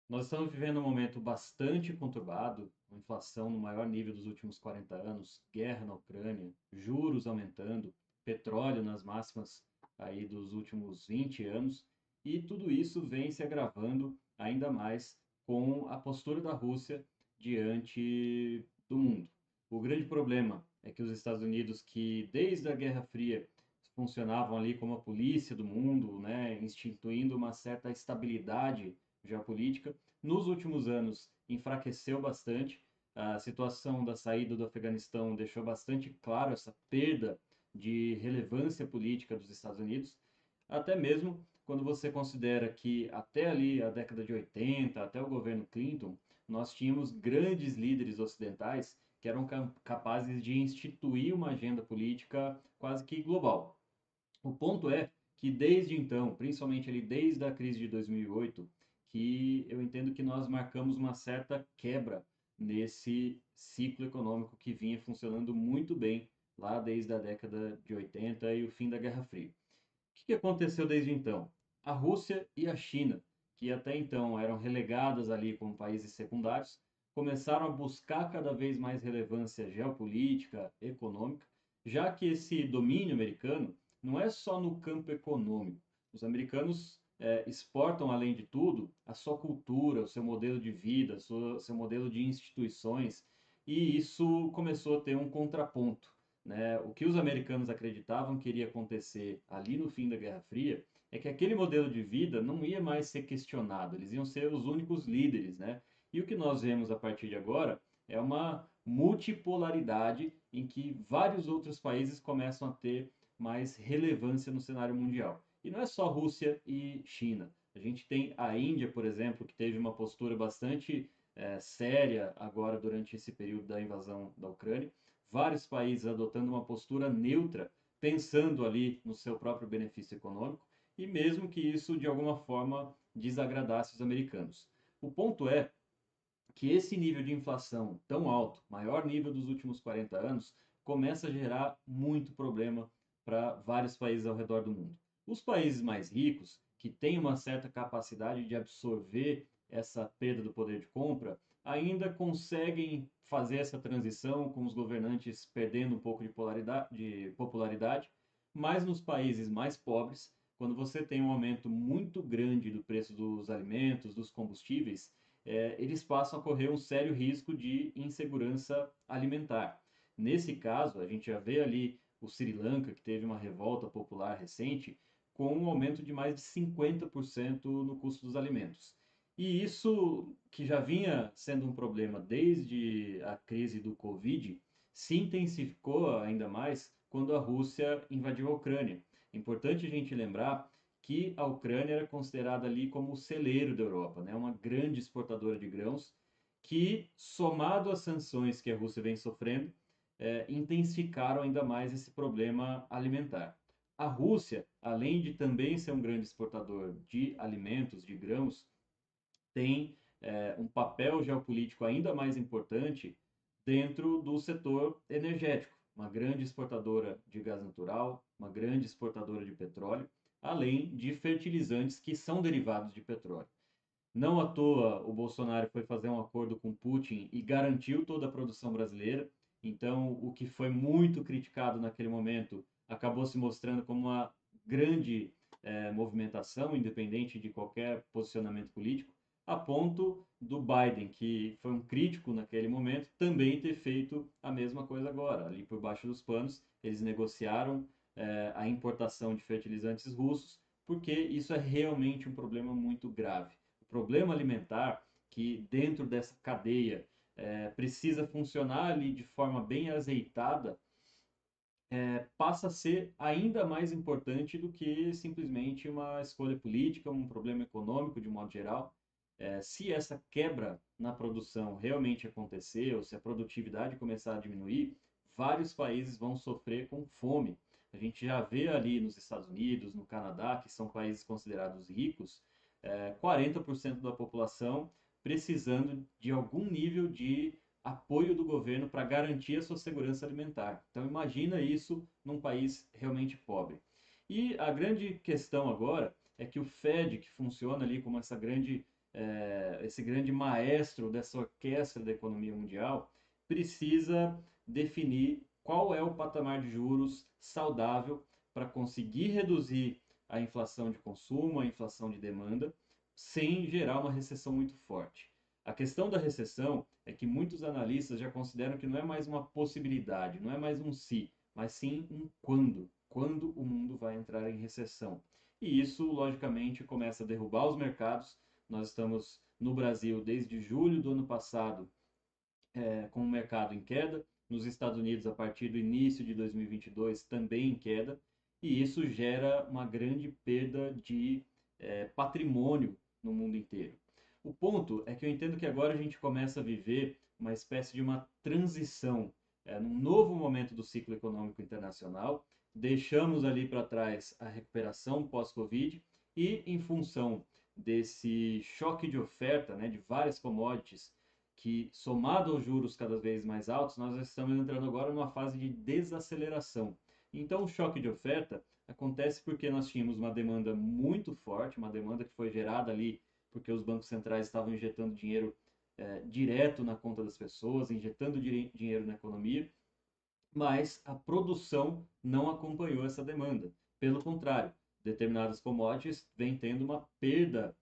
Nós estamos vivendo um momento bastante conturbado, uma inflação no maior nível dos últimos 40 anos, guerra na Ucrânia, juros aumentando, petróleo nas máximas aí dos últimos 20 anos, e tudo isso vem se agravando ainda mais com a postura da Rússia diante do mundo. O grande problema é que os Estados Unidos, que desde a Guerra Fria funcionavam ali como a polícia do mundo, né, instituindo uma certa estabilidade geopolítica, nos últimos anos enfraqueceu bastante. A situação da saída do Afeganistão deixou bastante claro essa perda de relevância política dos Estados Unidos, até mesmo quando você considera que até ali a década de 80, até o governo Clinton, nós tínhamos grandes líderes ocidentais que eram capazes de instituir uma agenda política quase que global. O ponto é que desde então, principalmente ali desde a crise de 2008, que eu entendo que nós marcamos uma certa quebra nesse ciclo econômico que vinha funcionando muito bem lá desde a década de 80 e o fim da Guerra Fria. O que aconteceu desde então? A Rússia e a China, que até então eram relegadas ali como países secundários, começaram a buscar cada vez mais relevância geopolítica, econômica, já que esse domínio americano não é só no campo econômico. Os americanos exportam, além de tudo, a sua cultura, o seu modelo de vida, seu modelo de instituições, e isso começou a ter um contraponto, né? O que os americanos acreditavam que iria acontecer ali no fim da Guerra Fria é que aquele modelo de vida não ia mais ser questionado, eles iam ser os únicos líderes, né? E o que nós vemos a partir de agora é uma multipolaridade em que vários outros países começam a ter mais relevância no cenário mundial. E não é só Rússia e China. A gente tem a Índia, por exemplo, que teve uma postura bastante séria agora durante esse período da invasão da Ucrânia, vários países adotando uma postura neutra, pensando ali no seu próprio benefício econômico, e mesmo que isso de alguma forma desagradasse os americanos. O ponto é que esse nível de inflação tão alto, maior nível dos últimos 40 anos, começa a gerar muito problema para vários países ao redor do mundo. Os países mais ricos, que têm uma certa capacidade de absorver essa perda do poder de compra, ainda conseguem fazer essa transição com os governantes perdendo um pouco de popularidade, mas nos países mais pobres, quando você tem um aumento muito grande do preço dos alimentos, dos combustíveis, eles passam a correr um sério risco de insegurança alimentar. Nesse caso, a gente já vê ali o Sri Lanka, que teve uma revolta popular recente, com um aumento de mais de 50% no custo dos alimentos. E isso, que já vinha sendo um problema desde a crise do Covid, se intensificou ainda mais quando a Rússia invadiu a Ucrânia. É importante a gente lembrar que a Ucrânia era considerada ali como o celeiro da Europa, né? Uma grande exportadora de grãos, que, somado às sanções que a Rússia vem sofrendo, intensificaram ainda mais esse problema alimentar. A Rússia, além de também ser um grande exportador de alimentos, de grãos, tem um papel geopolítico ainda mais importante dentro do setor energético, uma grande exportadora de gás natural, uma grande exportadora de petróleo, além de fertilizantes que são derivados de petróleo. Não à toa o Bolsonaro foi fazer um acordo com Putin e garantiu toda a produção brasileira. Então, o que foi muito criticado naquele momento acabou se mostrando como uma grande movimentação, independente de qualquer posicionamento político, a ponto do Biden, que foi um crítico naquele momento, também ter feito a mesma coisa agora. Ali por baixo dos panos, eles negociaram a importação de fertilizantes russos, porque isso é realmente um problema muito grave. O problema alimentar, que dentro dessa cadeia precisa funcionar ali de forma bem azeitada, passa a ser ainda mais importante do que simplesmente uma escolha política, um problema econômico de modo geral. Se essa quebra na produção realmente acontecer, ou se a produtividade começar a diminuir, vários países vão sofrer com fome. A gente já vê ali nos Estados Unidos, no Canadá, que são países considerados ricos, 40% da população precisando de algum nível de apoio do governo para garantir a sua segurança alimentar. Então imagina isso num país realmente pobre. E a grande questão agora é que o Fed, que funciona ali como essa grande esse grande maestro dessa orquestra da economia mundial, precisa definir qual é o patamar de juros saudável para conseguir reduzir a inflação de consumo, a inflação de demanda, sem gerar uma recessão muito forte. A questão da recessão é que muitos analistas já consideram que não é mais uma possibilidade, não é mais um se, mas sim um quando. Quando o mundo vai entrar em recessão. E isso, logicamente, começa a derrubar os mercados. Nós estamos no Brasil desde julho do ano passado com o mercado em queda, nos Estados Unidos a partir do início de 2022 também em queda, e isso gera uma grande perda de patrimônio no mundo inteiro. O ponto é que eu entendo que agora a gente começa a viver uma espécie de uma transição, num novo momento do ciclo econômico internacional. Deixamos ali para trás a recuperação pós-Covid e, em função desse choque de oferta, né, de várias commodities que, somado aos juros cada vez mais altos, nós estamos entrando agora numa fase de desaceleração. Então, o choque de oferta acontece porque nós tínhamos uma demanda muito forte, uma demanda que foi gerada ali porque os bancos centrais estavam injetando dinheiro direto na conta das pessoas, injetando dinheiro na economia, mas a produção não acompanhou essa demanda. Pelo contrário, determinadas commodities vêm tendo uma perda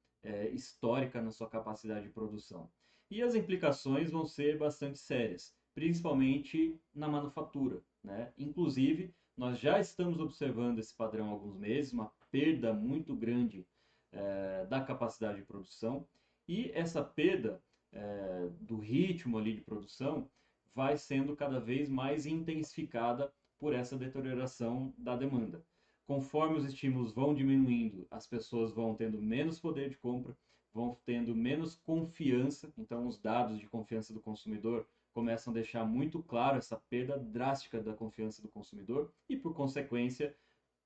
histórica na sua capacidade de produção. E as implicações vão ser bastante sérias, principalmente na manufatura, né? Inclusive, nós já estamos observando esse padrão há alguns meses, uma perda muito grande da capacidade de produção, e essa perda do ritmo ali de produção vai sendo cada vez mais intensificada por essa deterioração da demanda. Conforme os estímulos vão diminuindo, as pessoas vão tendo menos poder de compra, vão tendo menos confiança, então os dados de confiança do consumidor começam a deixar muito claro essa perda drástica da confiança do consumidor e, por consequência,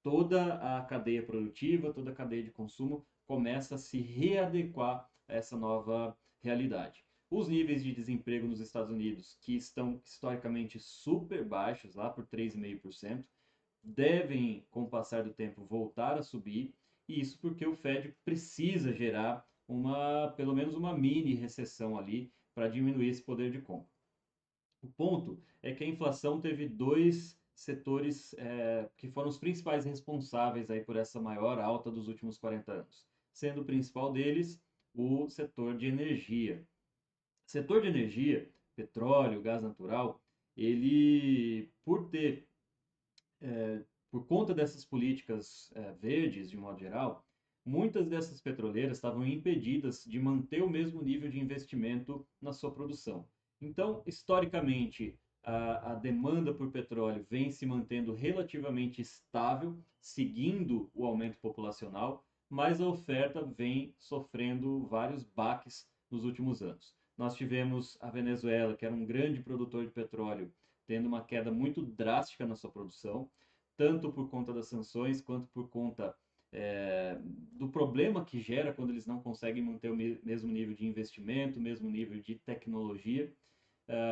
toda a cadeia produtiva, toda a cadeia de consumo começa a se readequar a essa nova realidade. Os níveis de desemprego nos Estados Unidos, que estão historicamente super baixos, lá por 3,5%, devem, com o passar do tempo, voltar a subir, e isso porque o Fed precisa gerar pelo menos uma mini recessão ali para diminuir esse poder de compra. O ponto é que a inflação teve dois setores que foram os principais responsáveis aí por essa maior alta dos últimos 40 anos, sendo o principal deles o setor de energia. O setor de energia, petróleo, gás natural, ele, por conta dessas políticas verdes, de modo geral, muitas dessas petroleiras estavam impedidas de manter o mesmo nível de investimento na sua produção. Então, historicamente, a demanda por petróleo vem se mantendo relativamente estável, seguindo o aumento populacional, mas a oferta vem sofrendo vários baques nos últimos anos. Nós tivemos a Venezuela, que era um grande produtor de petróleo, tendo uma queda muito drástica na sua produção, tanto por conta das sanções quanto por conta do problema que gera quando eles não conseguem manter o mesmo nível de investimento, o mesmo nível de tecnologia.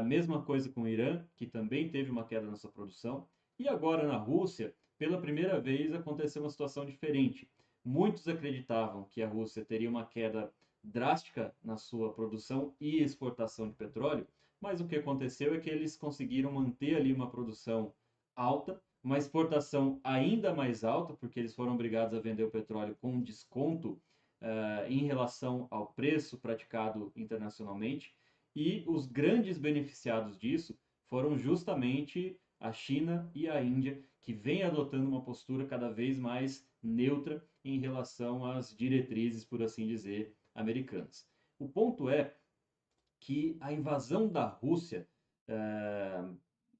Mesma coisa com o Irã, que também teve uma queda na sua produção. E agora na Rússia, pela primeira vez, aconteceu uma situação diferente. Muitos acreditavam que a Rússia teria uma queda drástica na sua produção e exportação de petróleo, mas o que aconteceu é que eles conseguiram manter ali uma produção alta, uma exportação ainda mais alta, porque eles foram obrigados a vender o petróleo com desconto em relação ao preço praticado internacionalmente, e os grandes beneficiados disso foram justamente a China e a Índia, que vêm adotando uma postura cada vez mais neutra em relação às diretrizes, por assim dizer, americanas. O ponto é que a invasão da Rússia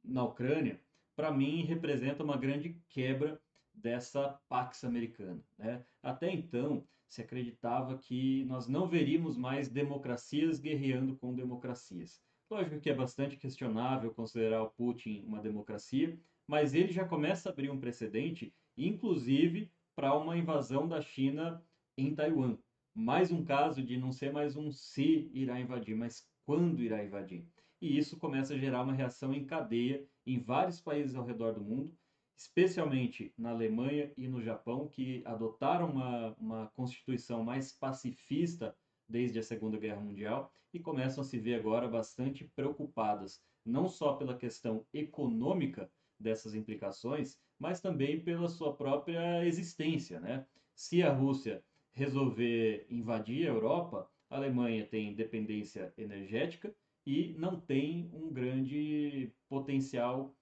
na Ucrânia, para mim, representa uma grande quebra dessa Pax Americana, né? Até então, se acreditava que nós não veríamos mais democracias guerreando com democracias. Lógico que é bastante questionável considerar o Putin uma democracia, mas ele já começa a abrir um precedente, inclusive para uma invasão da China em Taiwan. Mais um caso de não ser mais um se irá invadir, mas quando irá invadir. E isso começa a gerar uma reação em cadeia em vários países ao redor do mundo, especialmente na Alemanha e no Japão, que adotaram uma constituição mais pacifista desde a Segunda Guerra Mundial e começam a se ver agora bastante preocupadas, não só pela questão econômica dessas implicações, mas também pela sua própria existência, né? Se a Rússia resolver invadir a Europa, a Alemanha tem dependência energética e não tem um grande potencial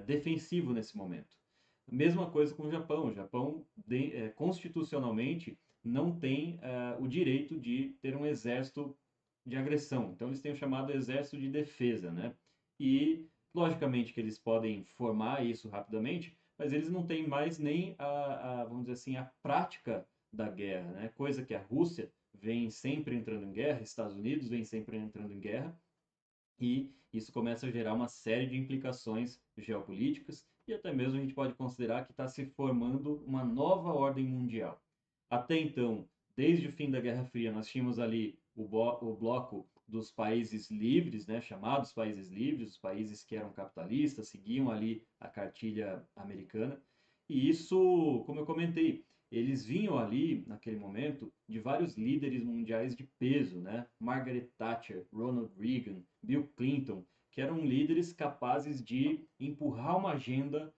defensivo nesse momento. Mesma coisa com o Japão. O Japão, constitucionalmente, não tem o direito de ter um exército de agressão. Então, eles têm o chamado exército de defesa, né? E, logicamente, que eles podem formar isso rapidamente, mas eles não têm mais nem vamos dizer assim, a prática da guerra, né? Coisa que a Rússia vem sempre entrando em guerra, Estados Unidos vem sempre entrando em guerra, e isso começa a gerar uma série de implicações geopolíticas e até mesmo a gente pode considerar que está se formando uma nova ordem mundial. Até então, desde o fim da Guerra Fria, nós tínhamos ali o bloco dos países livres, né, chamados países livres, os países que eram capitalistas, seguiam ali a cartilha americana. E isso, como eu comentei, eles vinham ali, naquele momento, de vários líderes mundiais de peso, né? Margaret Thatcher, Ronald Reagan, Bill Clinton, que eram líderes capazes de empurrar uma agenda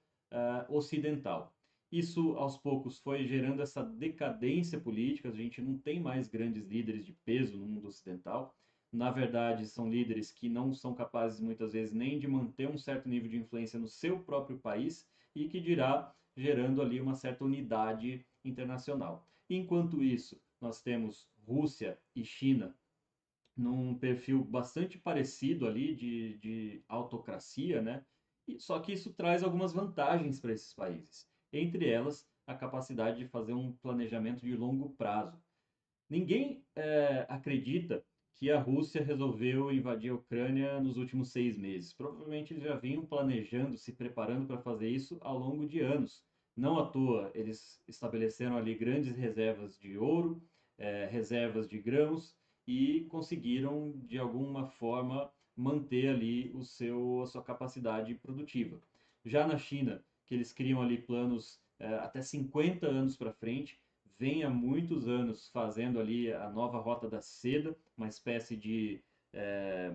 ocidental. Isso, aos poucos, foi gerando essa decadência política, a gente não tem mais grandes líderes de peso no mundo ocidental. Na verdade, são líderes que não são capazes, muitas vezes, nem de manter um certo nível de influência no seu próprio país e que dirá gerando ali uma certa unidade internacional. Enquanto isso, nós temos Rússia e China num perfil bastante parecido ali de autocracia, né? Só que isso traz algumas vantagens para esses países. Entre elas, a capacidade de fazer um planejamento de longo prazo. Ninguém acredita que a Rússia resolveu invadir a Ucrânia nos últimos 6 meses. Provavelmente eles já vinham planejando, se preparando para fazer isso ao longo de anos. Não à toa, eles estabeleceram ali grandes reservas de ouro, reservas de grãos e conseguiram, de alguma forma, manter ali a sua capacidade produtiva. Já na China, que eles criam ali planos até 50 anos para frente, vem há muitos anos fazendo ali a nova Rota da Seda, uma espécie de é,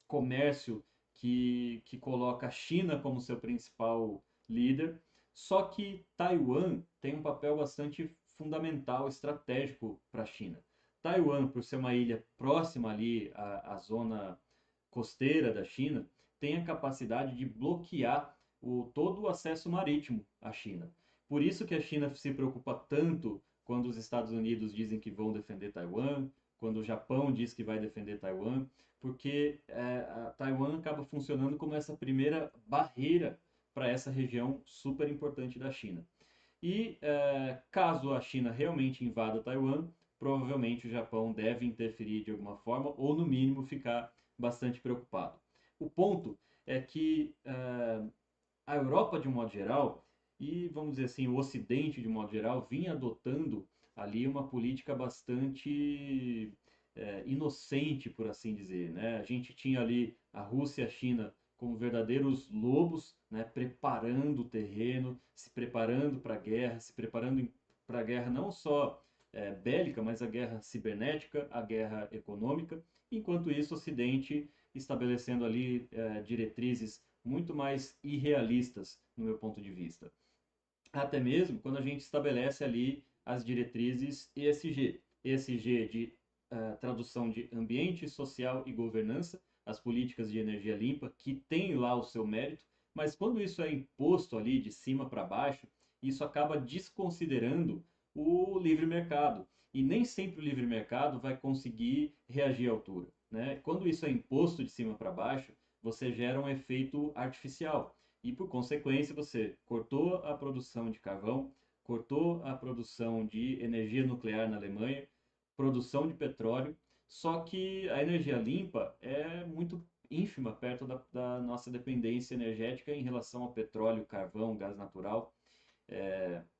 comércio que coloca a China como seu principal líder. Só que Taiwan tem um papel bastante fundamental, estratégico para a China. Taiwan, por ser uma ilha próxima ali à zona costeira da China, tem a capacidade de bloquear todo o acesso marítimo à China. Por isso que a China se preocupa tanto quando os Estados Unidos dizem que vão defender Taiwan, quando o Japão diz que vai defender Taiwan, porque a Taiwan acaba funcionando como essa primeira barreira para essa região super importante da China. E caso a China realmente invada Taiwan, provavelmente o Japão deve interferir de alguma forma, ou no mínimo ficar bastante preocupado. O ponto é que a Europa, de um modo geral, e vamos dizer assim, o Ocidente, de um modo geral, vinha adotando ali uma política bastante inocente, por assim dizer, né? A gente tinha ali a Rússia e a China como verdadeiros lobos, né? Preparando o terreno, se preparando para a guerra, se preparando para a guerra não só bélica, mas a guerra cibernética, a guerra econômica. Enquanto isso, o Ocidente estabelecendo ali diretrizes muito mais irrealistas, no meu ponto de vista. Até mesmo quando a gente estabelece ali as diretrizes ESG. ESG de tradução de ambiente, social e governança, as políticas de energia limpa, que tem lá o seu mérito, mas quando isso é imposto ali de cima para baixo, isso acaba desconsiderando o livre mercado. E nem sempre o livre mercado vai conseguir reagir à altura. Né? Quando isso é imposto de cima para baixo, você gera um efeito artificial. E por consequência, você cortou a produção de carvão, cortou a produção de energia nuclear na Alemanha, produção de petróleo, só que a energia limpa é muito ínfima perto da nossa dependência energética em relação ao petróleo, carvão, gás natural.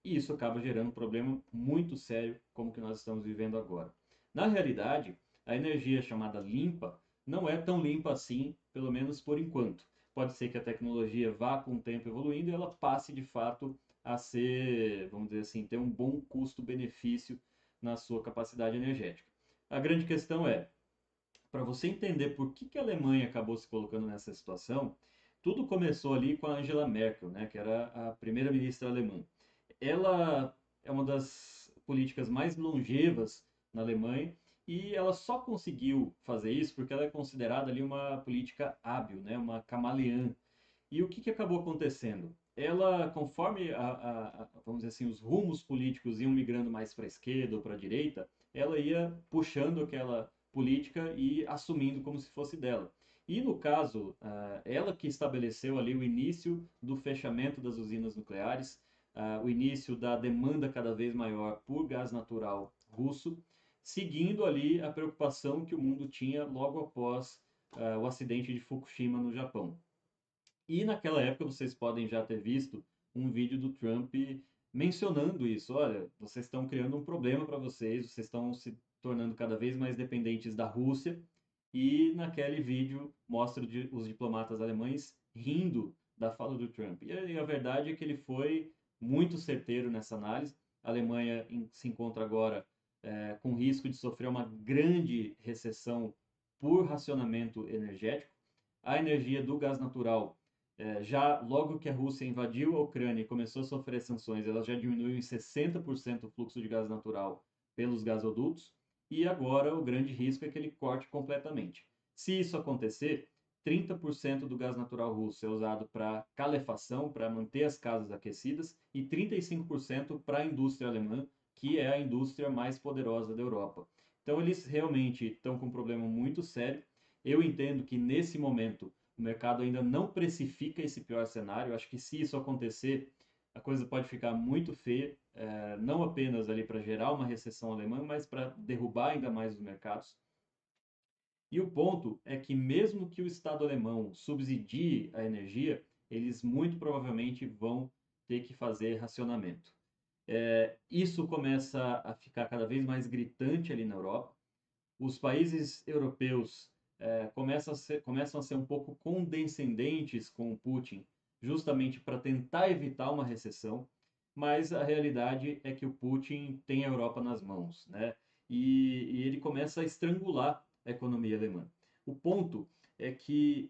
E isso acaba gerando um problema muito sério, como que nós estamos vivendo agora. Na realidade, a energia chamada limpa não é tão limpa assim, pelo menos por enquanto. Pode ser que a tecnologia vá com o tempo evoluindo e ela passe de fato a ser, vamos dizer assim, ter um bom custo-benefício na sua capacidade energética. A grande questão é, para você entender por que a Alemanha acabou se colocando nessa situação, tudo começou ali com a Angela Merkel, né, que era a primeira-ministra alemã. Ela é uma das políticas mais longevas na Alemanha e ela só conseguiu fazer isso porque ela é considerada ali uma política hábil, né, uma camaleã. E o que acabou acontecendo? Ela, conforme vamos dizer assim, os rumos políticos iam migrando mais para a esquerda ou para a direita, ela ia puxando aquela política e assumindo como se fosse dela. E no caso, ela que estabeleceu ali o início do fechamento das usinas nucleares, o início da demanda cada vez maior por gás natural russo, seguindo ali a preocupação que o mundo tinha logo após o acidente de Fukushima no Japão. E naquela época vocês podem já ter visto um vídeo do Trump mencionando isso. Olha, vocês estão criando um problema para vocês, vocês estão se tornando cada vez mais dependentes da Rússia. E naquele vídeo mostra os diplomatas alemães rindo da fala do Trump. E a verdade é que ele foi muito certeiro nessa análise. A Alemanha se encontra agora com risco de sofrer uma grande recessão por racionamento energético. A energia do gás natural já logo que a Rússia invadiu a Ucrânia e começou a sofrer sanções, ela já diminuiu em 60% o fluxo de gás natural pelos gasodutos, e agora o grande risco é que ele corte completamente. Se isso acontecer, 30% do gás natural russo é usado para calefação, para manter as casas aquecidas, e 35% para a indústria alemã, que é a indústria mais poderosa da Europa. Então eles realmente estão com um problema muito sério. Eu entendo que nesse momento o mercado ainda não precifica esse pior cenário. Acho que se isso acontecer, a coisa pode ficar muito feia, não apenas ali para gerar uma recessão alemã, mas para derrubar ainda mais os mercados. E o ponto é que mesmo que o Estado alemão subsidie a energia, eles muito provavelmente vão ter que fazer racionamento. Isso começa a ficar cada vez mais gritante ali na Europa. Os países europeus começam a ser um pouco condescendentes com o Putin, justamente para tentar evitar uma recessão, mas a realidade é que o Putin tem a Europa nas mãos, né? E ele começa a estrangular a economia alemã. O ponto é que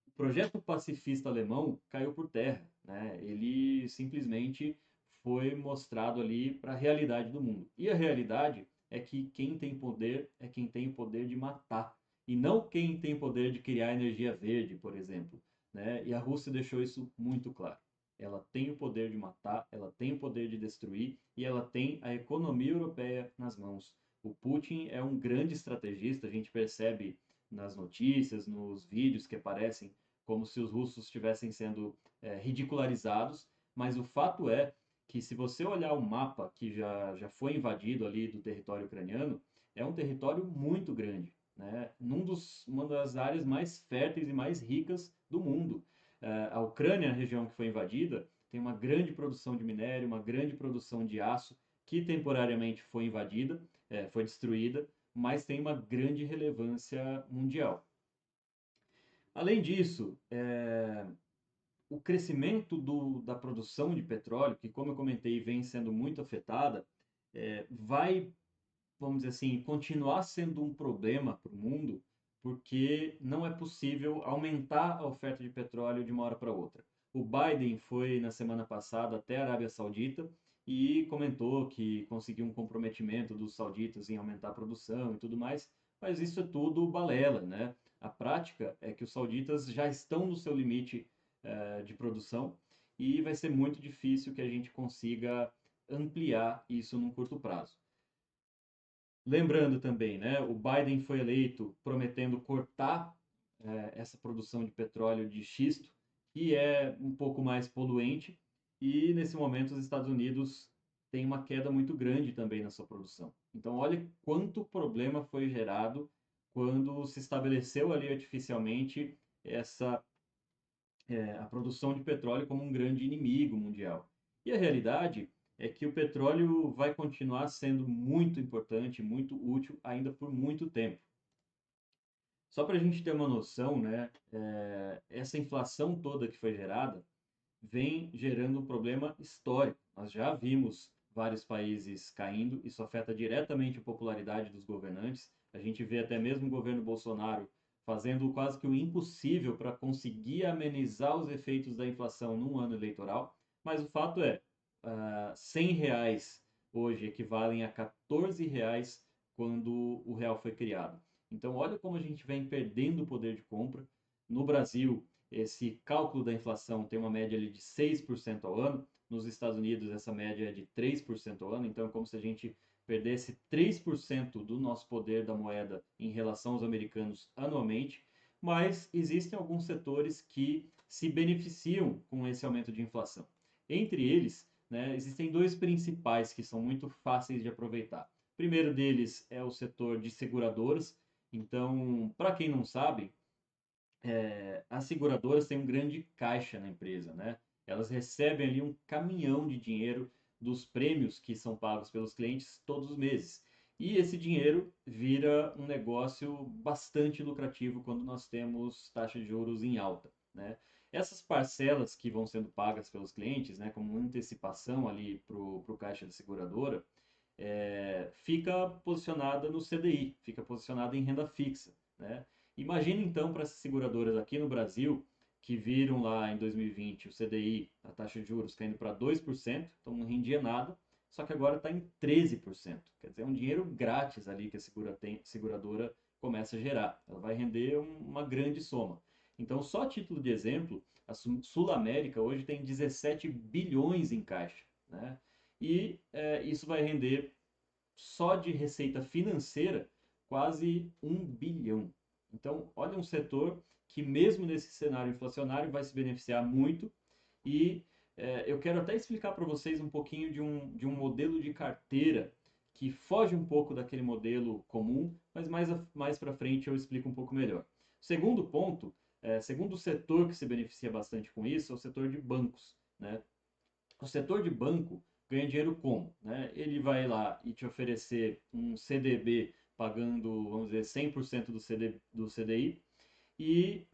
o projeto pacifista alemão caiu por terra, né? Ele simplesmente foi mostrado ali para a realidade do mundo. E a realidade é que quem tem poder é quem tem o poder de matar, e não quem tem poder de criar energia verde, por exemplo, né? E a Rússia deixou isso muito claro. Ela tem o poder de matar, ela tem o poder de destruir e ela tem a economia europeia nas mãos. O Putin é um grande estrategista, a gente percebe nas notícias, nos vídeos que aparecem como se os russos estivessem sendo ridicularizados, mas o fato é que se você olhar o mapa que já foi invadido ali do território ucraniano, é um território muito grande, né? Uma das áreas mais férteis e mais ricas do mundo. A Ucrânia, a região que foi invadida, tem uma grande produção de minério, uma grande produção de aço, que temporariamente foi invadida, foi destruída, mas tem uma grande relevância mundial. Além disso, o crescimento da produção de petróleo, que, como eu comentei, vem sendo muito afetada, vai, vamos dizer assim, continuar sendo um problema para o mundo, porque não é possível aumentar a oferta de petróleo de uma hora para outra. O Biden foi, na semana passada, até a Arábia Saudita e comentou que conseguiu um comprometimento dos sauditas em aumentar a produção e tudo mais, mas isso é tudo balela, né? A prática é que os sauditas já estão no seu limite de produção e vai ser muito difícil que a gente consiga ampliar isso num curto prazo. Lembrando também, né, o Biden foi eleito prometendo cortar essa produção de petróleo de xisto, que é um pouco mais poluente, e nesse momento os Estados Unidos têm uma queda muito grande também na sua produção. Então, olha quanto problema foi gerado quando se estabeleceu ali artificialmente essa a produção de petróleo como um grande inimigo mundial. E a realidade é que o petróleo vai continuar sendo muito importante, muito útil ainda por muito tempo. Só para a gente ter uma noção, né, essa inflação toda que foi gerada vem gerando um problema histórico. Nós já vimos vários países caindo, isso afeta diretamente a popularidade dos governantes. A gente vê até mesmo o governo Bolsonaro fazendo quase que o impossível para conseguir amenizar os efeitos da inflação num ano eleitoral. Mas o fato é, R$ 100 hoje equivalem a R$ 14 quando o real foi criado. Então, olha como a gente vem perdendo o poder de compra. No Brasil, esse cálculo da inflação tem uma média ali de 6% ao ano. Nos Estados Unidos, essa média é de 3% ao ano. Então, é como se a gente perdesse 3% do nosso poder da moeda em relação aos americanos anualmente. Mas existem alguns setores que se beneficiam com esse aumento de inflação. Entre eles, né, existem dois principais que são muito fáceis de aproveitar. O primeiro deles é o setor de seguradoras. Então, para quem não sabe, as seguradoras têm um grande caixa na empresa, né? Elas recebem ali um caminhão de dinheiro dos prêmios que são pagos pelos clientes todos os meses. E esse dinheiro vira um negócio bastante lucrativo quando nós temos taxa de juros em alta, né? Essas parcelas que vão sendo pagas pelos clientes, né, como antecipação ali para o caixa da seguradora, fica posicionada no CDI, fica posicionada em renda fixa, né? Imagina então para essas seguradoras aqui no Brasil, que viram lá em 2020 o CDI, a taxa de juros, caindo para 2%, então não rendia nada, só que agora está em 13%. Quer dizer, é um dinheiro grátis ali que a seguradora começa a gerar. Ela vai render uma grande soma. Então, só a título de exemplo, a Sul América hoje tem 17 bilhões em caixa, né? E isso vai render só de receita financeira quase 1 bilhão. Então, olha um setor que mesmo nesse cenário inflacionário vai se beneficiar muito e eu quero até explicar para vocês um pouquinho de um modelo de carteira que foge um pouco daquele modelo comum, mas mais para frente eu explico um pouco melhor. Segundo ponto, segundo setor que se beneficia bastante com isso, é o setor de bancos, né? O setor de banco ganha dinheiro como? Né? Ele vai lá e te oferecer um CDB pagando, vamos dizer, 100% do CDI, e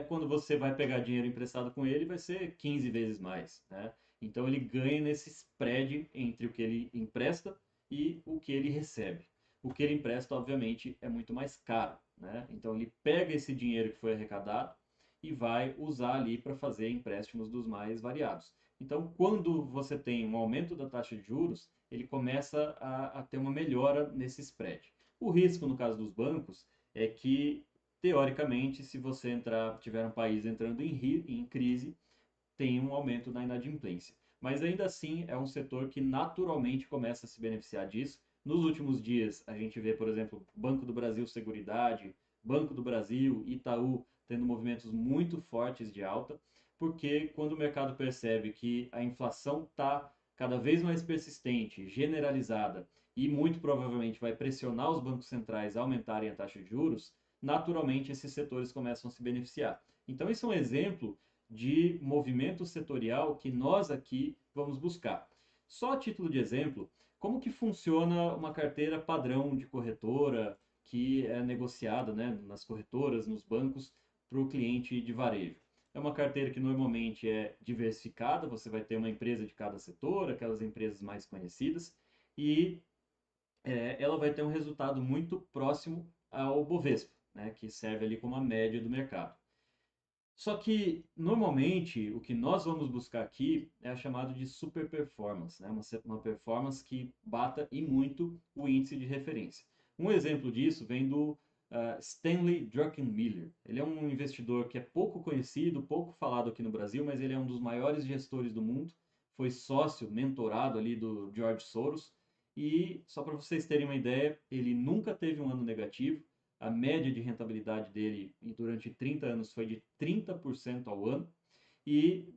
quando você vai pegar dinheiro emprestado com ele, vai ser 15 vezes mais, né? Então ele ganha nesse spread entre o que ele empresta e o que ele recebe. O que ele empresta, obviamente, é muito mais caro, né? Então ele pega esse dinheiro que foi arrecadado e vai usar ali para fazer empréstimos dos mais variados. Então, quando você tem um aumento da taxa de juros, ele começa a ter uma melhora nesse spread. O risco, no caso dos bancos, é que teoricamente, se você tiver um país entrando em crise, tem um aumento na inadimplência. Mas ainda assim é um setor que naturalmente começa a se beneficiar disso. Nos últimos dias, a gente vê, por exemplo, Banco do Brasil Seguridade, Banco do Brasil, Itaú, tendo movimentos muito fortes de alta, porque quando o mercado percebe que a inflação está cada vez mais persistente, generalizada, e muito provavelmente vai pressionar os bancos centrais a aumentarem a taxa de juros, naturalmente esses setores começam a se beneficiar. Então, isso é um exemplo de movimento setorial que nós aqui vamos buscar. Só a título de exemplo, como que funciona uma carteira padrão de corretora que é negociada, né, nas corretoras, nos bancos, para o cliente de varejo? É uma carteira que normalmente é diversificada, você vai ter uma empresa de cada setor, aquelas empresas mais conhecidas, e ela vai ter um resultado muito próximo ao Bovespa, né, que serve ali como a média do mercado. Só que, normalmente, o que nós vamos buscar aqui é a chamada de super performance, né? Uma performance que bata e muito o índice de referência. Um exemplo disso vem do Stanley Druckenmiller. Ele é um investidor que é pouco conhecido, pouco falado aqui no Brasil, mas ele é um dos maiores gestores do mundo. Foi sócio, mentorado ali do George Soros. E, só para vocês terem uma ideia, ele nunca teve um ano negativo. A média de rentabilidade dele durante 30 anos foi de 30% ao ano e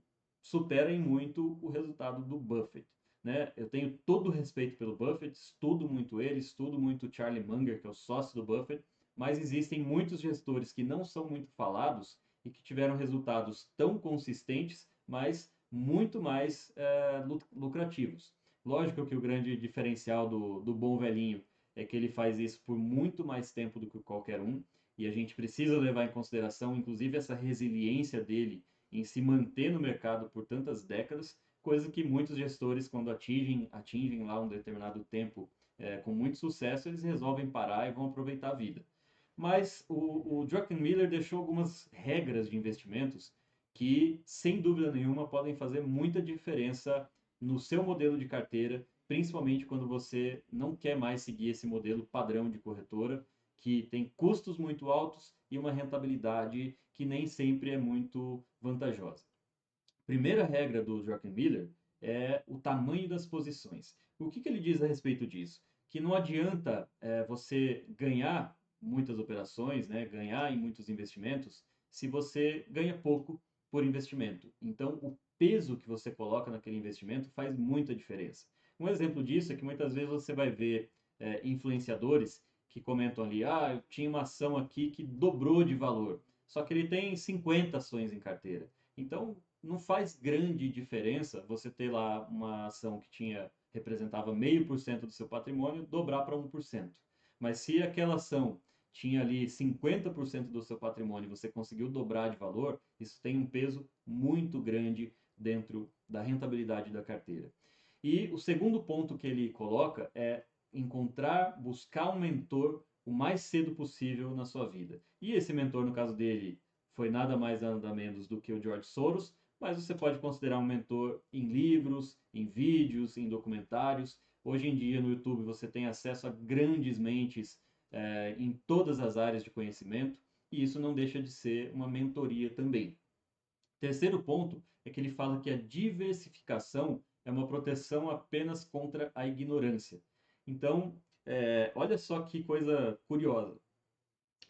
supera em muito o resultado do Buffett. Né? Eu tenho todo o respeito pelo Buffett, estudo muito ele, estudo muito Charlie Munger, que é o sócio do Buffett, mas existem muitos gestores que não são muito falados e que tiveram resultados tão consistentes, mas muito mais lucrativos. Lógico que o grande diferencial do bom velhinho é que ele faz isso por muito mais tempo do que qualquer um, e a gente precisa levar em consideração, inclusive, essa resiliência dele em se manter no mercado por tantas décadas, coisa que muitos gestores, quando atingem lá um determinado tempo com muito sucesso, eles resolvem parar e vão aproveitar a vida. Mas o Druckenmiller deixou algumas regras de investimentos que, sem dúvida nenhuma, podem fazer muita diferença no seu modelo de carteira, principalmente quando você não quer mais seguir esse modelo padrão de corretora, que tem custos muito altos e uma rentabilidade que nem sempre é muito vantajosa. Primeira regra do Druckenmiller é o tamanho das posições. O que ele diz a respeito disso? Que não adianta você ganhar muitas operações, né, ganhar em muitos investimentos, se você ganha pouco por investimento. Então, o peso que você coloca naquele investimento faz muita diferença. Um exemplo disso é que muitas vezes você vai ver influenciadores que comentam ali, ah, eu tinha uma ação aqui que dobrou de valor, só que ele tem 50 ações em carteira. Então, não faz grande diferença você ter lá uma ação que representava 0,5% do seu patrimônio, dobrar para 1%. Mas se aquela ação tinha ali 50% do seu patrimônio e você conseguiu dobrar de valor, isso tem um peso muito grande dentro da rentabilidade da carteira. E o segundo ponto que ele coloca é buscar um mentor o mais cedo possível na sua vida. E esse mentor, no caso dele, foi nada mais nada menos do que o George Soros, mas você pode considerar um mentor em livros, em vídeos, em documentários. Hoje em dia, no YouTube, você tem acesso a grandes mentes em todas as áreas de conhecimento, e isso não deixa de ser uma mentoria também. Terceiro ponto é que ele fala que a diversificação é uma proteção apenas contra a ignorância. Então, olha só que coisa curiosa.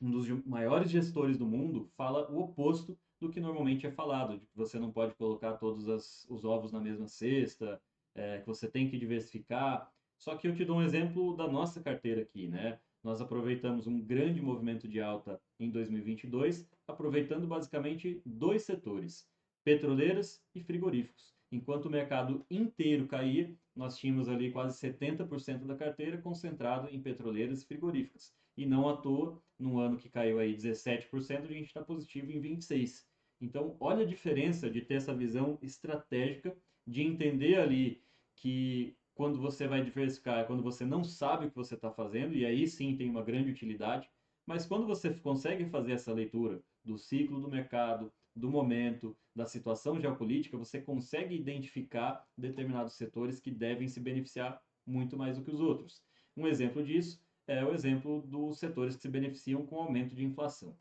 Um dos maiores gestores do mundo fala o oposto do que normalmente é falado, de que você não pode colocar todos os ovos na mesma cesta, que você tem que diversificar. Só que eu te dou um exemplo da nossa carteira aqui, né? Nós aproveitamos um grande movimento de alta em 2022, aproveitando basicamente dois setores, petroleiras e frigoríficos. Enquanto o mercado inteiro caía, nós tínhamos ali quase 70% da carteira concentrado em petroleiras e frigoríficas. E não à toa, num ano que caiu aí 17%, a gente está positivo em 26%. Então, olha a diferença de ter essa visão estratégica, de entender ali que quando você vai diversificar, é quando você não sabe o que você está fazendo, e aí sim tem uma grande utilidade, mas quando você consegue fazer essa leitura do ciclo do mercado, do momento, da situação geopolítica, você consegue identificar determinados setores que devem se beneficiar muito mais do que os outros. Um exemplo disso é o exemplo dos setores que se beneficiam com o aumento de inflação.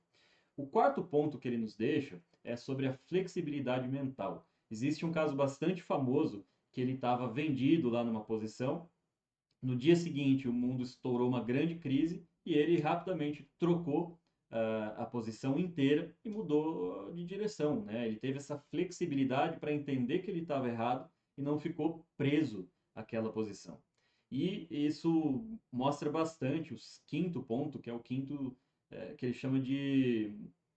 O quarto ponto que ele nos deixa é sobre a flexibilidade mental. Existe um caso bastante famoso que ele estava vendido lá numa posição. No dia seguinte, o mundo estourou uma grande crise e ele rapidamente trocou a posição inteira e mudou de direção, né? Ele teve essa flexibilidade para entender que ele estava errado e não ficou preso àquela posição. E isso mostra bastante o quinto ponto, que é o quinto que ele chama de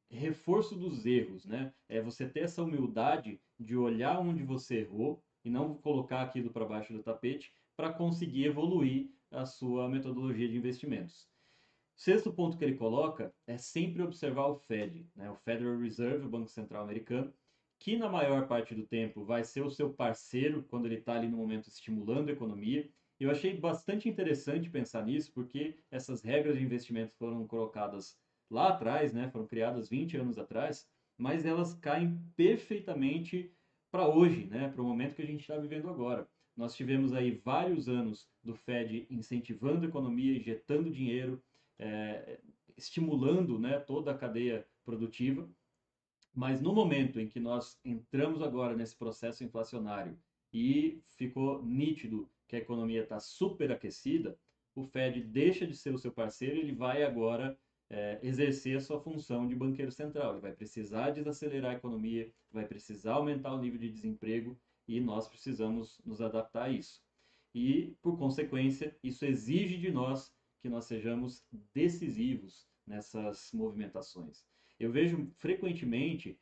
reforço dos erros, né? É você ter essa humildade de olhar onde você errou e não colocar aquilo para baixo do tapete para conseguir evoluir a sua metodologia de investimentos. O sexto ponto que ele coloca é sempre observar o Fed, né? O Federal Reserve, o Banco Central Americano, que na maior parte do tempo vai ser o seu parceiro quando ele está ali no momento estimulando a economia. Eu achei bastante interessante pensar nisso, porque essas regras de investimento foram colocadas lá atrás, né? Foram criadas 20 anos atrás, mas elas caem perfeitamente para hoje, né? Para o momento que a gente está vivendo agora. Nós tivemos aí vários anos do Fed incentivando a economia, injetando dinheiro, é, estimulando, né, toda a cadeia produtiva, mas no momento em que nós entramos agora nesse processo inflacionário e ficou nítido que a economia está superaquecida, o Fed deixa de ser o seu parceiro e ele vai agora exercer a sua função de banqueiro central. Ele vai precisar desacelerar a economia, vai precisar aumentar o nível de desemprego e nós precisamos nos adaptar a isso. E, por consequência, isso exige de nós que nós sejamos decisivos nessas movimentações. Eu vejo frequentemente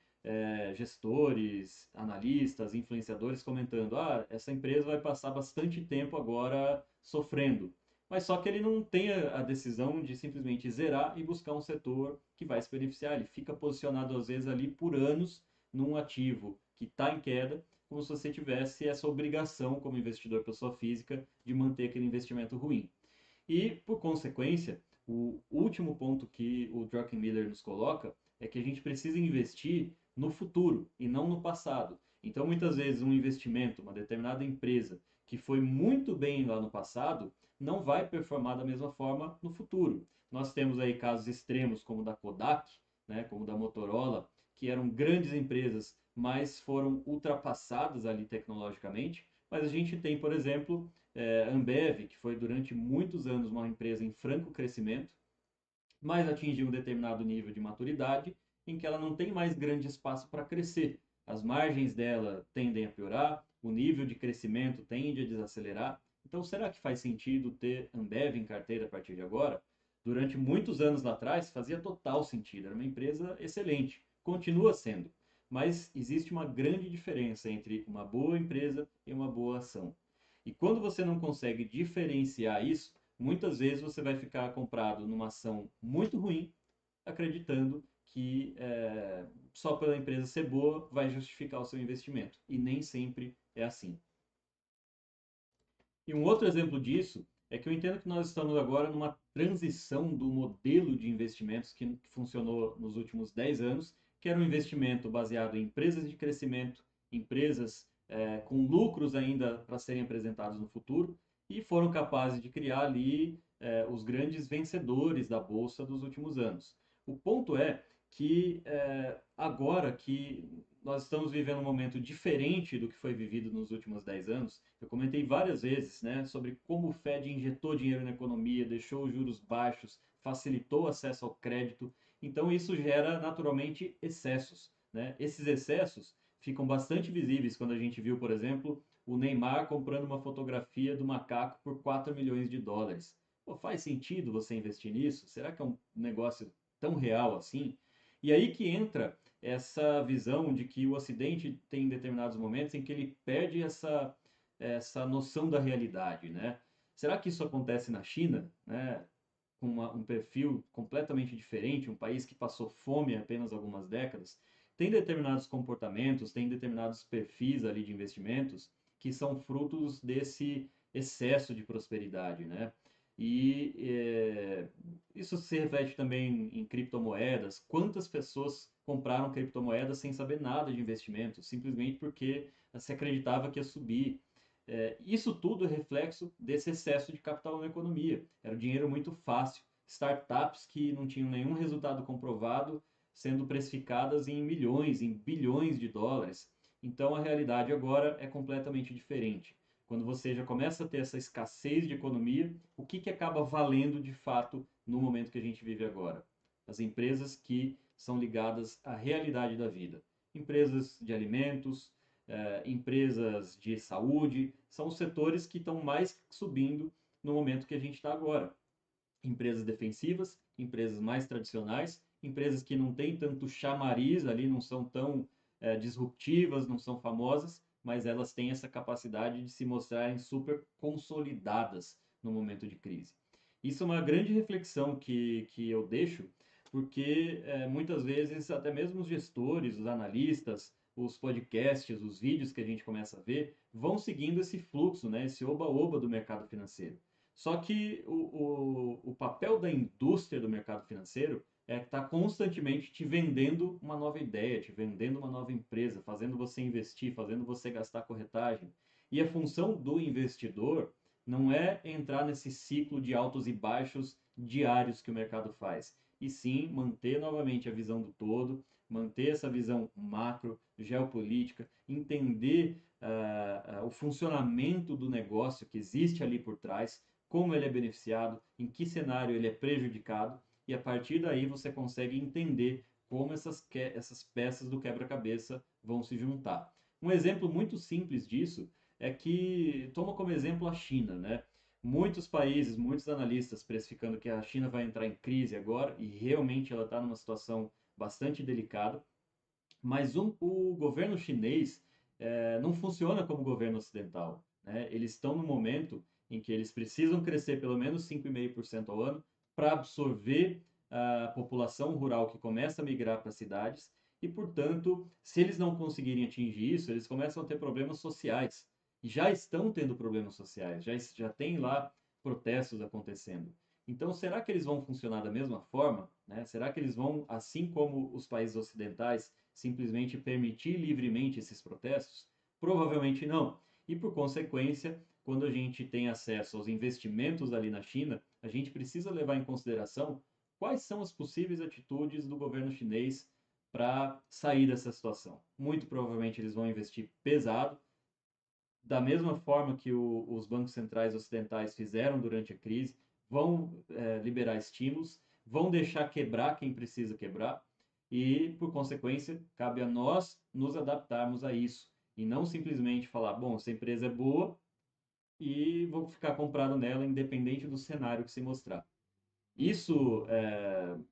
gestores, analistas, influenciadores comentando: ah, essa empresa vai passar bastante tempo agora sofrendo. Mas só que ele não tem a decisão de simplesmente zerar e buscar um setor que vai se beneficiar. Ele fica posicionado, às vezes, ali por anos num ativo que está em queda, como se você tivesse essa obrigação como investidor pessoa física de manter aquele investimento ruim. E, por consequência, o último ponto que o Druckenmiller nos coloca é que a gente precisa investir no futuro e não no passado. Então, muitas vezes, um investimento, uma determinada empresa que foi muito bem lá no passado, não vai performar da mesma forma no futuro. Nós temos aí casos extremos como o da Kodak, né, como o da Motorola, que eram grandes empresas, mas foram ultrapassadas ali tecnologicamente. Mas a gente tem, por exemplo, Ambev, que foi durante muitos anos uma empresa em franco crescimento, mas atingiu um determinado nível de maturidade em que ela não tem mais grande espaço para crescer. As margens dela tendem a piorar, o nível de crescimento tende a desacelerar. Então, será que faz sentido ter Ambev em carteira a partir de agora? Durante muitos anos lá atrás, fazia total sentido, era uma empresa excelente, continua sendo. Mas existe uma grande diferença entre uma boa empresa e uma boa ação. E quando você não consegue diferenciar isso, muitas vezes você vai ficar comprado numa ação muito ruim, acreditando que só pela empresa ser boa vai justificar o seu investimento. E nem sempre é assim. E um outro exemplo disso é que eu entendo que nós estamos agora numa transição do modelo de investimentos que funcionou nos últimos 10 anos, que era um investimento baseado em empresas de crescimento, empresas com lucros ainda para serem apresentados no futuro, e foram capazes de criar ali os grandes vencedores da bolsa dos últimos anos. O ponto é que agora que nós estamos vivendo um momento diferente do que foi vivido nos últimos 10 anos. Eu comentei várias vezes, né, sobre como o Fed injetou dinheiro na economia, deixou os juros baixos, facilitou o acesso ao crédito. Então, isso gera naturalmente excessos, né? Esses excessos ficam bastante visíveis quando a gente viu, por exemplo, o Neymar comprando uma fotografia do macaco por 4 milhões de dólares. Pô, faz sentido você investir nisso? Será que é um negócio tão real assim? E aí que entra essa visão de que o Ocidente tem determinados momentos em que ele perde essa noção da realidade, né? Será que isso acontece na China, né? Com um perfil completamente diferente, um país que passou fome há apenas algumas décadas, tem determinados comportamentos, tem determinados perfis ali de investimentos que são frutos desse excesso de prosperidade, né? E isso se reflete também em criptomoedas. Quantas pessoas compraram criptomoedas sem saber nada de investimento, simplesmente porque se acreditava que ia subir? Isso tudo é reflexo desse excesso de capital na economia. Era dinheiro muito fácil. Startups que não tinham nenhum resultado comprovado sendo precificadas em milhões, em bilhões de dólares. Então a realidade agora é completamente diferente. Quando você já começa a ter essa escassez de economia, o que acaba valendo de fato no momento que a gente vive agora? As empresas que são ligadas à realidade da vida. Empresas de alimentos, empresas de saúde, são os setores que estão mais subindo no momento que a gente está agora. Empresas defensivas, empresas mais tradicionais, empresas que não têm tanto chamariz ali, não são tão disruptivas, não são famosas, mas elas têm essa capacidade de se mostrarem super consolidadas no momento de crise. Isso é uma grande reflexão que eu deixo, porque muitas vezes até mesmo os gestores, os analistas, os podcasts, os vídeos que a gente começa a ver, vão seguindo esse fluxo, né, esse oba-oba do mercado financeiro. Só que o papel da indústria do mercado financeiro é estar constantemente te vendendo uma nova ideia, te vendendo uma nova empresa, fazendo você investir, fazendo você gastar corretagem. E a função do investidor não é entrar nesse ciclo de altos e baixos diários que o mercado faz, e sim manter novamente a visão do todo, manter essa visão macro, geopolítica, entender o funcionamento do negócio que existe ali por trás, como ele é beneficiado, em que cenário ele é prejudicado, e a partir daí você consegue entender como essas peças do quebra-cabeça vão se juntar. Um exemplo muito simples disso é que, toma como exemplo a China, né? Muitos países, muitos analistas precificando que a China vai entrar em crise agora, e realmente ela está numa situação bastante delicada, mas o governo chinês não funciona como o governo ocidental, né? Eles estão no momento em que eles precisam crescer pelo menos 5,5% ao ano para absorver a população rural que começa a migrar para as cidades e, portanto, se eles não conseguirem atingir isso, eles começam a ter problemas sociais. E já estão tendo problemas sociais, já tem lá protestos acontecendo. Então, será que eles vão funcionar da mesma forma? Né? Será que eles vão, assim como os países ocidentais, simplesmente permitir livremente esses protestos? Provavelmente não. E, por consequência, quando a gente tem acesso aos investimentos ali na China, a gente precisa levar em consideração quais são as possíveis atitudes do governo chinês para sair dessa situação. Muito provavelmente eles vão investir pesado, da mesma forma que os bancos centrais ocidentais fizeram durante a crise, vão liberar estímulos, vão deixar quebrar quem precisa quebrar, e, por consequência, cabe a nós nos adaptarmos a isso, e não simplesmente falar, bom, essa empresa é boa e vou ficar comprado nela independente do cenário que se mostrar. Isso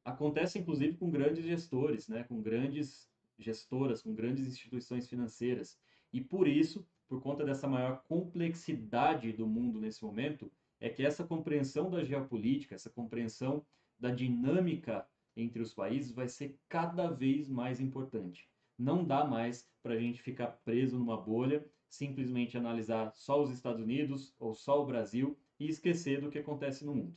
acontece inclusive com grandes gestores, né? Com grandes gestoras, com grandes instituições financeiras. E por isso, por conta dessa maior complexidade do mundo nesse momento, é que essa compreensão da geopolítica, essa compreensão da dinâmica entre os países vai ser cada vez mais importante. Não dá mais para a gente ficar preso numa bolha, simplesmente analisar só os Estados Unidos ou só o Brasil e esquecer do que acontece no mundo.